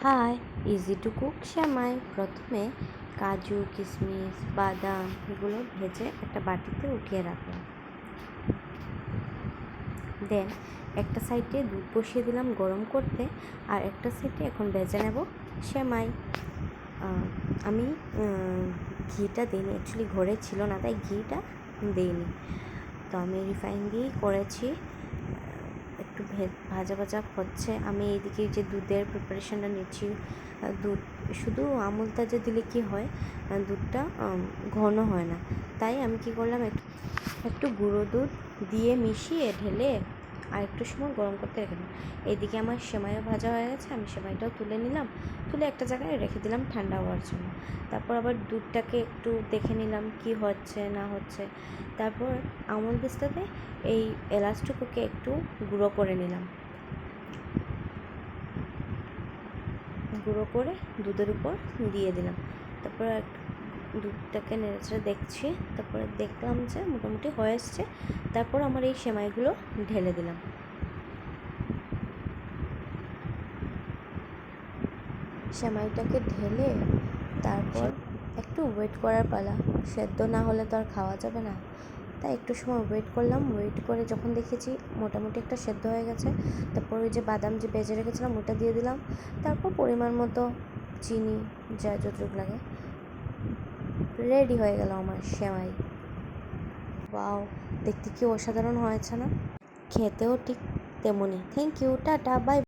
High, easy to cook সেমাই। প্রথমে কাজু, কিশমিশ, বাদাম এগুলো ভেজে একটা বাটিতে উঠিয়ে রাখলাম। দেন একটা সাইডে দুধ বসিয়ে দিলাম গরম করতে, আর একটা সাইডে এখন ভেজে নেব সেমাই। আমি ঘিটা দিইনি, অ্যাকচুয়ালি ঘরে ছিল না তাই ঘিটা দিইনি, তো আমি রিফাইন দিয়েই করেছি। একটু ভাজা ভাজা হচ্ছে। আমি এইদিকে যে দুধের প্রিপারেশানটা নিচ্ছি, দুধ শুধু আমুল তাজা দিলে কি হয়, দুধটা ঘন হয় না, তাই আমি কি করলাম, একটু গুঁড়ো দুধ দিয়ে মিশিয়ে ঢেলে আর একটু সময় গরম করতে রেখে দিলাম। এইদিকে আমার সেমাইও ভাজা হয়ে গেছে, আমি সেমাইটাও তুলে নিলাম, তুলে একটা জায়গায় রেখে দিলাম ঠান্ডা হওয়ার জন্য। তারপর আবার দুধটাকে একটু দেখে নিলাম কি হচ্ছে না হচ্ছে। তারপর আমুল দিস্তাতে এই এলাচটুকুকে একটু গুঁড়ো করে নিলাম, গুঁড়ো করে দুধের উপর দিয়ে দিলাম। তারপর দুধটাকে নেড়েচেড়ে দেখছি, তারপরে দেখলাম যে মোটামুটি হয়ে এসছে। তারপর আমার এই সেমাইগুলো ঢেলে দিলাম। সেমাইটাকে ঢেলে তারপর একটু ওয়েট করার পালা, সেদ্ধ না হলে তো আর খাওয়া যাবে না, তাই একটু সময় ওয়েট করলাম। ওয়েট করে যখন দেখেছি মোটামুটি একটা সেদ্ধ হয়ে গেছে, তারপর ওই যে বাদাম যে ভেজে রেখেছিলাম ওটা দিয়ে দিলাম। তারপর পরিমাণ মতো চিনি, যা যতটুকু লাগে। রেডি হয়ে গেল আমার সেমাই। ওয়াও, দেখতে কি অসাধারণ হয়েছে না? খেতেও ঠিক তেমনই। Thank you, tata, by.